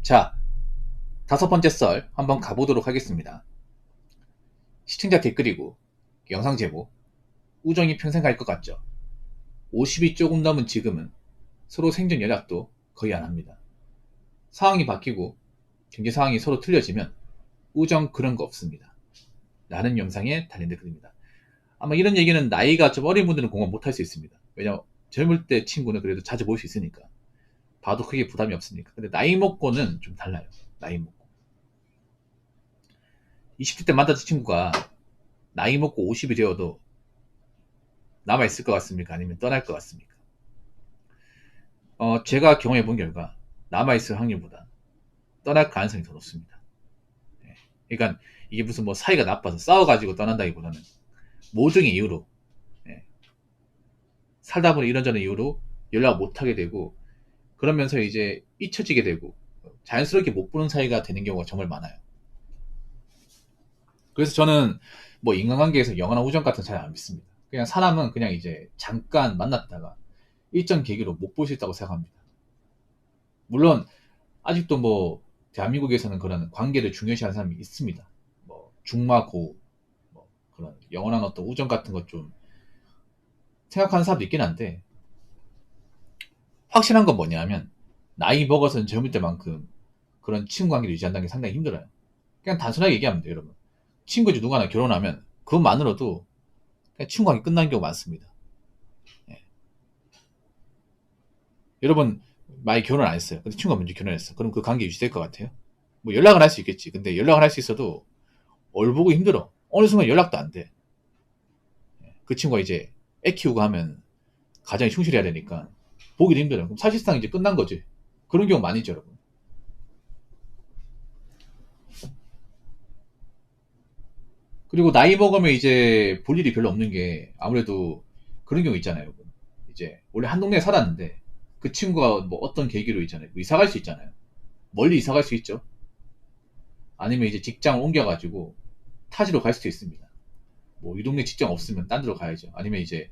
자, 다섯 번째 썰 한번 가보도록 하겠습니다. 시청자 댓글이고 영상 제목, 우정이 평생 갈 것 같죠? 50이 조금 넘은 지금은 서로 생전 연락도 거의 안 합니다. 상황이 바뀌고 경제 상황이 서로 틀려지면 우정 그런 거 없습니다. 라는 영상에 달린 댓글입니다. 아마 이런 얘기는 나이가 좀 어린 분들은 공감 못할 수 있습니다. 왜냐면 젊을 때 친구는 그래도 자주 볼 수 있으니까. 봐도 크게 부담이 없으니까. 근데 나이 먹고는 좀 달라요. 나이 먹고. 20대 때 만났던 친구가 나이 먹고 50이 되어도 남아있을 것 같습니까? 아니면 떠날 것 같습니까? 제가 경험해 본 결과 남아있을 확률보다 떠날 가능성이 더 높습니다. 예. 그러니까 이게 무슨 뭐 사이가 나빠서 싸워가지고 떠난다기보다는 모종의 이유로, 예. 살다 보니 이런저런 이유로 연락 못하게 되고, 그러면서 이제 잊혀지게 되고 자연스럽게 못 보는 사이가 되는 경우가 정말 많아요. 그래서 저는 뭐 인간관계에서 영원한 우정 같은 거 잘 안 믿습니다. 그냥 사람은 그냥 이제 잠깐 만났다가 일정 계기로 못 볼 수 있다고 생각합니다. 물론 아직도 뭐 대한민국에서는 그런 관계를 중요시하는 사람이 있습니다. 뭐 중마고 뭐 그런 영원한 어떤 우정 같은 것 좀 생각하는 사람도 있긴 한데, 확실한 건 뭐냐면 나이 먹어서는 젊을 때만큼 그런 친구 관계를 유지한다는 게 상당히 힘들어요. 그냥 단순하게 얘기하면 돼요, 여러분. 친구지 누가나 결혼하면 그것만으로도 그냥 친구 관계 끝나는 경우가 많습니다. 예. 여러분 많이 결혼 안 했어요. 근데 친구가 먼저 결혼했어. 그럼 그 관계 유지될 것 같아요? 뭐 연락은 할 수 있겠지. 근데 연락을 할 수 있어도 얼보고 힘들어. 어느 순간 연락도 안 돼. 그 친구가 이제 애 키우고 하면 가정에 충실해야 되니까 보기도 힘들어. 그럼 사실상 이제 끝난 거지. 그런 경우 많이 있죠, 여러분. 그리고 나이 먹으면 이제 볼 일이 별로 없는 게 아무래도 그런 경우 있잖아요, 여러분. 이제 원래 한 동네에 살았는데 그 친구가 뭐 어떤 계기로 있잖아요. 뭐 이사 갈 수 있잖아요. 멀리 이사 갈 수 있죠. 아니면 이제 직장을 옮겨가지고 타지로 갈 수도 있습니다. 뭐 이 동네 직장 없으면 딴 데로 가야죠. 아니면 이제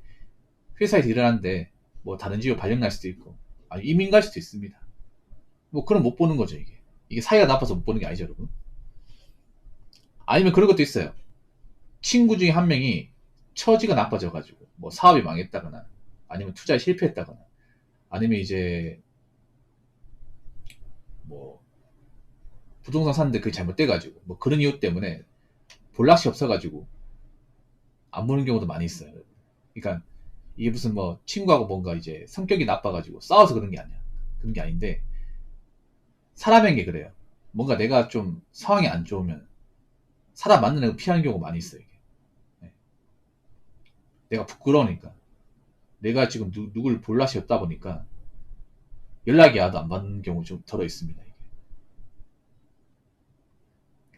회사에서 일을 하는데 뭐 다른 지역 발령 날 수도 있고, 아니 이민 갈 수도 있습니다. 뭐 그럼 못 보는 거죠, 이게. 이게 사이가 나빠서 못 보는 게 아니죠, 여러분. 아니면 그런 것도 있어요. 친구 중에 한 명이 처지가 나빠져가지고 뭐 사업이 망했다거나, 아니면 투자에 실패했다거나, 아니면 이제 뭐 부동산 샀는데 그게 잘못돼가지고 뭐 그런 이유 때문에 볼락이 없어가지고 안 보는 경우도 많이 있어요. 그러니까 이게 무슨 뭐 친구하고 뭔가 이제 성격이 나빠가지고 싸워서 그런 게 아니야. 그런 게 아닌데, 사람인 게 그래요. 뭔가 내가 좀 상황이 안 좋으면 사람 만나는 거 피하는 경우가 많이 있어요. 이게. 네. 내가 부끄러우니까. 내가 지금 누굴 볼 낯이 없다 보니까 연락이 와도 안 받는 경우 좀 덜어 있습니다. 이게.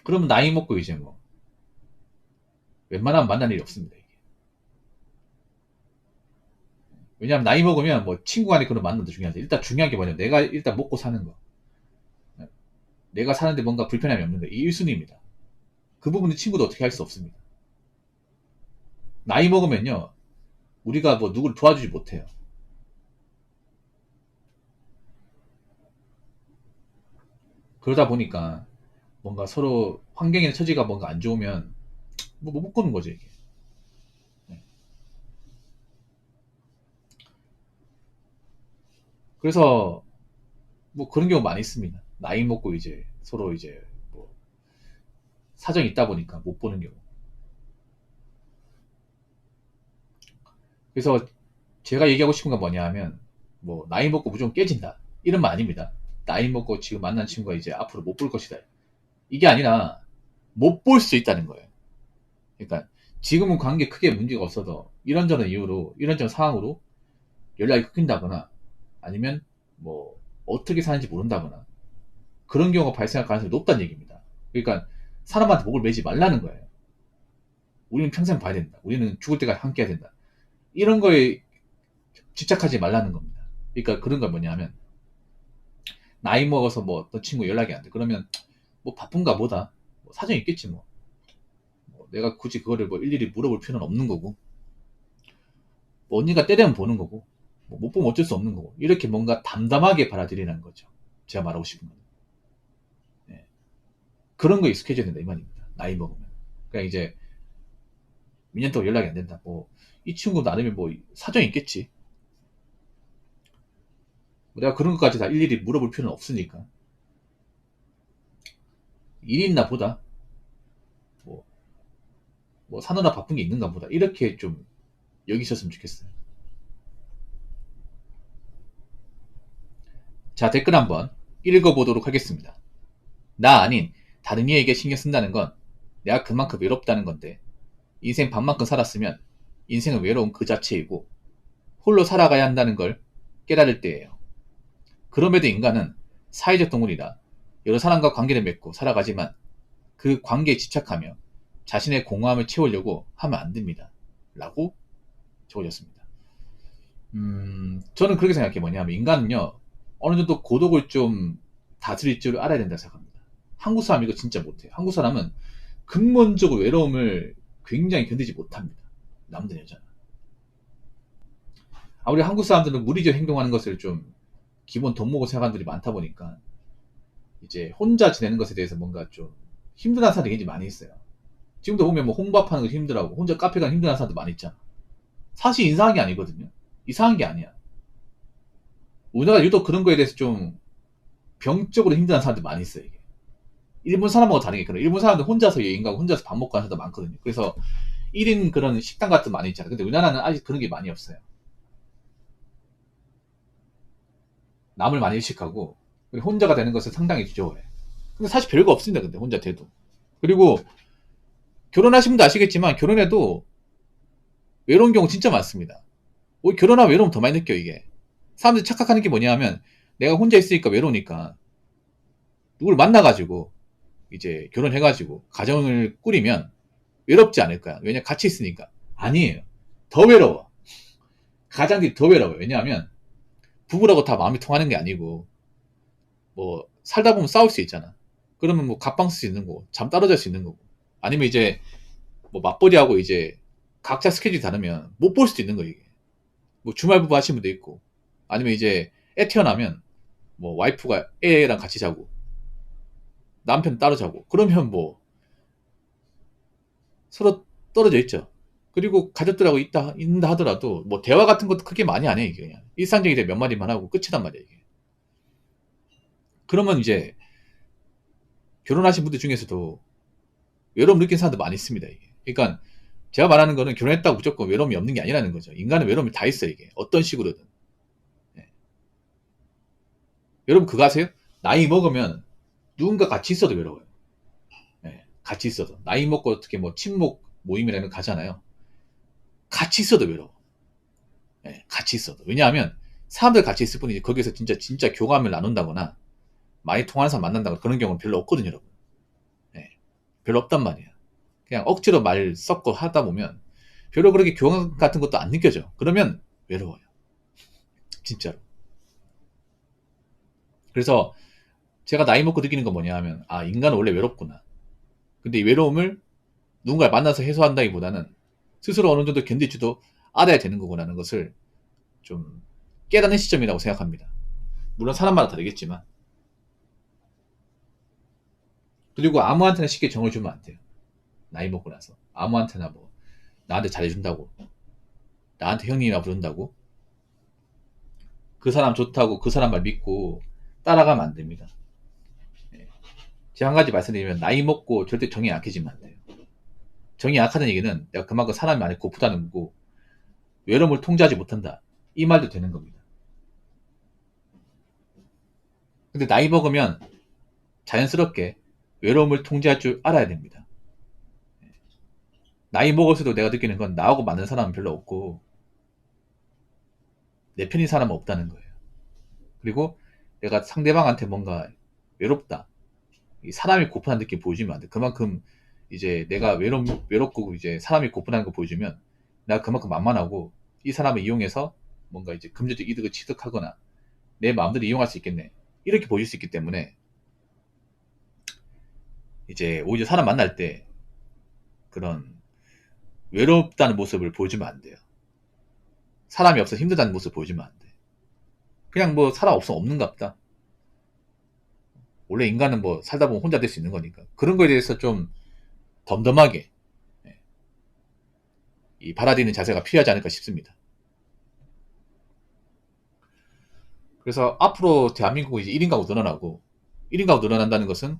그러면 나이 먹고 이제 뭐 웬만하면 만날 일이 없습니다. 이게. 왜냐하면 나이 먹으면 뭐 친구 간에 그런 만남도 중요하죠. 일단 중요한 게 뭐냐면 내가 일단 먹고 사는 거. 네. 내가 사는데 뭔가 불편함이 없는 거. 이 1순위입니다. 그 부분은 친구도 어떻게 할 수 없습니다. 나이 먹으면요, 우리가 뭐 누구를 도와주지 못해요. 그러다 보니까 뭔가 서로 환경이나 처지가 뭔가 안 좋으면 뭐 못 보는 거죠, 이게. 네. 그래서 뭐 그런 경우 많이 있습니다. 나이 먹고 이제 서로 이제 뭐 사정이 있다 보니까 못 보는 경우. 그래서 제가 얘기하고 싶은 건 뭐냐 하면, 뭐 나이 먹고 무조건 깨진다 이런 말 아닙니다. 나이 먹고 지금 만난 친구가 이제 앞으로 못 볼 것이다, 이게 아니라 못 볼 수 있다는 거예요. 그러니까 지금은 관계 크게 문제가 없어도 이런저런 이유로 이런저런 상황으로 연락이 끊긴다거나, 아니면 뭐 어떻게 사는지 모른다거나, 그런 경우가 발생할 가능성이 높다는 얘기입니다. 그러니까 사람한테 목을 매지 말라는 거예요. 우리는 평생 봐야 된다. 우리는 죽을 때까지 함께 해야 된다. 이런 거에 집착하지 말라는 겁니다. 그러니까 그런 건 뭐냐면, 나이 먹어서 뭐 어떤 친구 연락이 안 돼. 그러면 뭐 바쁜가 보다. 뭐 사정이 있겠지 뭐. 뭐 내가 굳이 그거를 뭐 일일이 물어볼 필요는 없는 거고. 뭐 언니가 때되면 보는 거고. 뭐못 보면 어쩔 수 없는 거고. 이렇게 뭔가 담담하게 받아들이는 거죠. 제가 말하고 싶은 건. 그런 거 익숙해져야 된다 이 말입니다. 나이 먹으면. 그냥 이제 몇 년 동안 연락이 안 된다. 뭐 이 친구 나름의 뭐 사정이 있겠지. 내가 그런 것까지 다 일일이 물어볼 필요는 없으니까. 일이 있나 보다. 뭐, 뭐 사느라 바쁜 게 있는가 보다. 이렇게 좀 여기셨으면 좋겠어요. 자, 댓글 한번 읽어보도록 하겠습니다. 나 아닌 다른 이에게 신경 쓴다는 건 내가 그만큼 외롭다는 건데, 인생 반만큼 살았으면 인생은 외로움 그 자체이고 홀로 살아가야 한다는 걸 깨달을 때예요. 그럼에도 인간은 사회적 동물이라 여러 사람과 관계를 맺고 살아가지만 그 관계에 집착하며 자신의 공허함을 채우려고 하면 안 됩니다. 라고 적어졌습니다. 저는 그렇게 생각해요. 뭐냐면 인간은요, 어느 정도 고독을 좀 다스릴 줄 알아야 된다고 생각합니다. 한국 사람 이거 진짜 못해요. 한국 사람은 근본적으로 외로움을 굉장히 견디지 못합니다. 남들 여자는. 우리 한국 사람들은 무리적 행동하는 것을 좀 기본 덕목으로 생각하는 분들이 많다 보니까 이제 혼자 지내는 것에 대해서 뭔가 좀 힘들어하는 사람들이 굉장히 많이 있어요. 지금도 보면 뭐 혼밥하는 거 힘들어하고 혼자 카페 가는 힘들어하는 사람들 많이 있잖아. 사실 이상한 게 아니거든요. 이상한 게 아니야. 우리나라 유독 그런 거에 대해서 좀 병적으로 힘들어하는 사람들 많이 있어요. 이게. 일본 사람하고 다른 게 그래요. 일본 사람들 혼자서 여행 가고 혼자서 밥 먹고 하는 사람도 많거든요. 그래서 1인 그런 식당 같은 거 많이 있잖아요. 근데 우리나라는 아직 그런 게 많이 없어요. 남을 많이 의식하고 혼자가 되는 것을 상당히 두려워해. 근데 사실 별거 없습니다. 근데 혼자 돼도. 그리고 결혼하신 분도 아시겠지만 결혼해도 외로운 경우 진짜 많습니다. 결혼하면 외로움 더 많이 느껴 이게. 사람들이 착각하는 게 뭐냐 하면 내가 혼자 있으니까 외로우니까 누굴 만나가지고 이제 결혼해가지고 가정을 꾸리면 외롭지 않을까요? 왜냐 같이 있으니까. 아니에요. 더 외로워. 가장들이 더 외로워요. 왜냐하면 부부라고 다 마음이 통하는 게 아니고 뭐 살다 보면 싸울 수 있잖아. 그러면 뭐 갑방 쓸 수 있는 거고 잠 떨어질 수 있는 거고 아니면 이제 뭐 맞벌이하고 이제 각자 스케줄이 다르면 못 볼 수도 있는 거예요. 이게. 뭐 주말부부 하시는 분도 있고 아니면 이제 애 태어나면 뭐 와이프가 애랑 같이 자고 남편 따로 자고 그러면 뭐 서로 떨어져 있죠. 그리고 가족들하고 있다 하더라도 뭐 대화 같은 것도 크게 많이 안 해. 이게 그냥 일상적인 대화 몇 마디만 하고 끝이란 말이야 이게. 그러면 이제 결혼하신 분들 중에서도 외로움 느낀 사람도 많이 있습니다 이게. 그러니까 제가 말하는 거는 결혼했다고 무조건 외로움이 없는 게 아니라는 거죠. 인간은 외로움이 다 있어요 이게. 어떤 식으로든. 예. 여러분 그거 아세요? 나이 먹으면 누군가 같이 있어도 외로워요. 예. 같이 있어도. 나이 먹고 어떻게 뭐 친목 모임이라는 거 가잖아요. 같이 있어도 외로워. 예. 같이 있어도. 왜냐하면 사람들 같이 있을 뿐이지 거기서 진짜 교감을 나눈다거나 많이 통하는 사람 만난다거나 그런 경우는 별로 없거든요 여러분. 예. 별로 없단 말이에요. 그냥 억지로 말 섞고 하다 보면 별로 그렇게 교감 같은 것도 안 느껴져. 그러면 외로워요. 진짜로. 그래서 제가 나이 먹고 느끼는 건 뭐냐 하면 인간은 원래 외롭구나. 근데 이 외로움을 누군가를 만나서 해소한다기보다는 스스로 어느 정도 견딜 줄도 알아야 되는 거구나라는 것을 좀 깨닫는 시점이라고 생각합니다. 물론 사람마다 다르겠지만. 그리고 아무한테나 쉽게 정을 주면 안 돼요. 나이 먹고 나서. 아무한테나 뭐 나한테 잘해준다고 나한테 형님이라 부른다고 그 사람 좋다고 그 사람 말 믿고 따라가면 안 됩니다. 제가 한 가지 말씀드리면 나이 먹고 절대 정이 약해지면 안 돼요. 정이 약하다는 얘기는 내가 그만큼 사람이 많이 고프다는 거고 외로움을 통제하지 못한다. 이 말도 되는 겁니다. 근데 나이 먹으면 자연스럽게 외로움을 통제할 줄 알아야 됩니다. 나이 먹을수록 내가 느끼는 건 나하고 맞는 사람은 별로 없고 내 편인 사람은 없다는 거예요. 그리고 내가 상대방한테 뭔가 외롭다. 사람이 고프다는 느낌 보여주면 안 돼. 그만큼 이제 내가 외롭고 이제 사람이 고프다는 거 보여주면 내가 그만큼 만만하고 이 사람을 이용해서 뭔가 이제 금전적 이득을 취득하거나 내 마음대로 이용할 수 있겠네. 이렇게 보여줄 수 있기 때문에 이제 오히려 사람 만날 때 그런 외롭다는 모습을 보여주면 안 돼요. 사람이 없어 힘들다는 모습을 보여주면 안 돼. 그냥 뭐 사람 없으면 없는갑다. 원래 인간은 뭐 살다 보면 혼자 될 수 있는 거니까. 그런 거에 대해서 좀 덤덤하게 이 받아들이는 자세가 필요하지 않을까 싶습니다. 그래서 앞으로 대한민국은 이제 1인 가구 늘어나고 1인 가구 늘어난다는 것은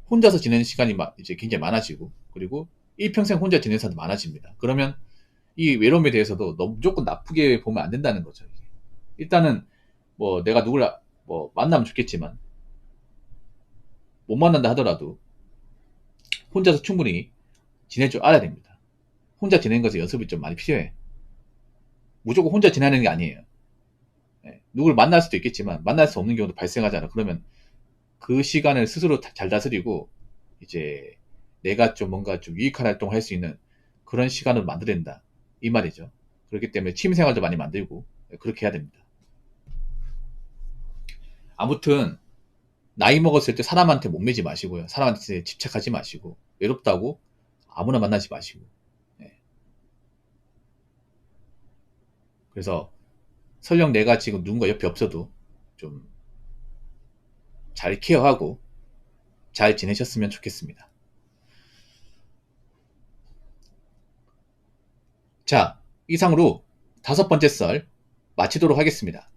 혼자서 지내는 시간이 이제 굉장히 많아지고 그리고 일평생 혼자 지내는 사람도 많아집니다. 그러면 이 외로움에 대해서도 너무 무조건 나쁘게 보면 안 된다는 거죠. 일단은 뭐 내가 누굴 뭐 만나면 좋겠지만 못 만난다 하더라도 혼자서 충분히 지낼 줄 알아야 됩니다. 혼자 지내는 것에 연습이 좀 많이 필요해. 무조건 혼자 지내는 게 아니에요. 누굴 만날 수도 있겠지만 만날 수 없는 경우도 발생하잖아. 그러면 그 시간을 스스로 잘 다스리고 이제 내가 좀 뭔가 좀 유익한 활동을 할 수 있는 그런 시간을 만들어야 된다. 이 말이죠. 그렇기 때문에 취미생활도 많이 만들고 그렇게 해야 됩니다. 아무튼 나이 먹었을 때 사람한테 목매지 마시고요. 사람한테 집착하지 마시고 외롭다고 아무나 만나지 마시고 그래서 설령 내가 지금 누군가 옆에 없어도 좀 잘 케어하고 잘 지내셨으면 좋겠습니다. 자, 이상으로 5번째 썰 마치도록 하겠습니다.